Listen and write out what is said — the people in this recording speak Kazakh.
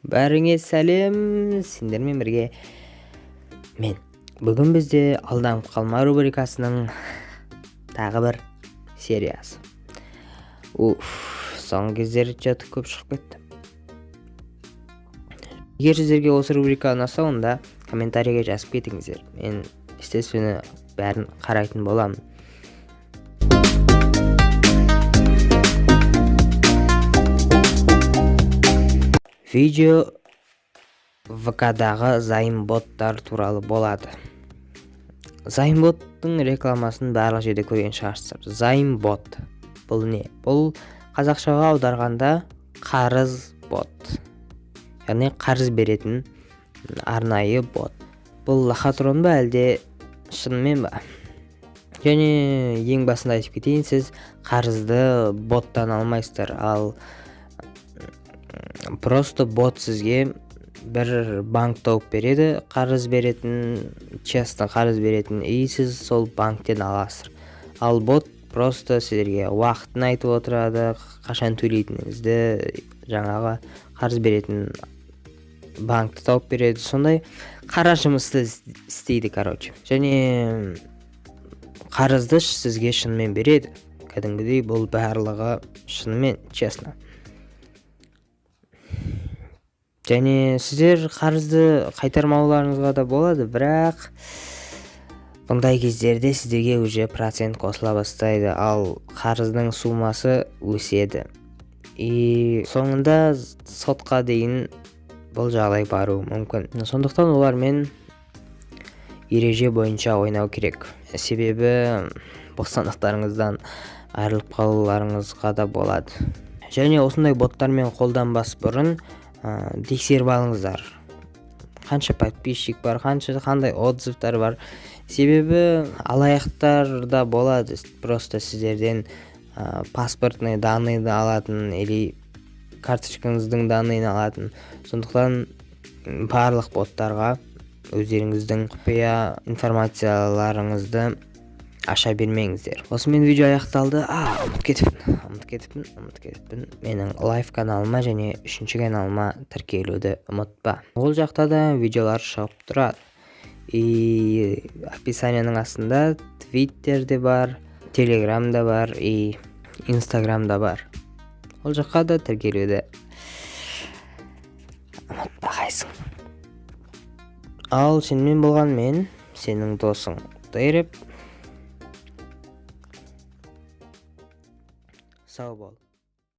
Бәріңе сәлем, сендермен бірге мен. Бүгін бізде алданып қалма рубрикасының тағы бір сериясы. Соңғы кездері жаты көп шығып кетті. Егер сіздерге осы рубрика ұнаса, онда комментарийге жазып кетіңіздер. Мен естественно бәрін қарайтын боламын. Видео ВК-дағы Займ боттар туралы болады. Займ боттың рекламасын барлық жерде көрген шығарсыздар. Займ бот. Бұл не? Бұл қазақшаға аударғанда қарыз бот. Яғни қарыз беретін арнайы бот. Бұл лохотрон ба әлде шынымен ба? Және ең басында айтып кетейін, сіз қарызды боттан алмайсыздар, ал просто бот сізге бір банк тауып береді, қарыз беретін, честно қарыз беретін, и сіз сол банктен аласыз. Ал бот просто сіздерге уақытын айтып отырады, қашан төлейтініңізді, жаңағы қарыз беретін банкты тауып береді. Сондай қара жұмысты істейді, короче. Және қарызды сізге шынымен береді. Кәдімгідей бұл барлығы шынымен, честно. Және сіздер қарызды қайтармауларыңызға да болады, бірақ бұндай кездерде сіздерге уже процент қосыла бастайды, ал қарыздың суммасы өседі. И соңында сотқа дейін бұл жағдай баруы мүмкін. Сондықтан олармен ереже бойынша ойнау керек. Себебі бостандықтарыңыздан айырылып қалуларыңызға да болады. Және осындай боттармен қолданбас бұрын тексеріп алыңыздар. Қанша подписчик бар, қандай отзывтар бар. Себебі алаяқтар да болады. Просто сіздерден паспортный данныйды алатын, или карточкаңыздың данныйын алатын. Сондықтан барлық боттарға өздеріңіздің құпия информацияларыңызды аша бермеңіздер. Осымен видео аяқталды. Ұмытып кетіппін. Менің лайв каналыма және 3-ші каналыма тіркелуді ұмытпа. Ол жақта да видеолар шығып тұрады. И описанияның астында Twitter де бар, Telegram да бар, и Instagram да бар. Ол жаққа да тіркелуді ұмытпағайсың. Ал сенімен болған мен, сенің досың Дайреп. Сау бол.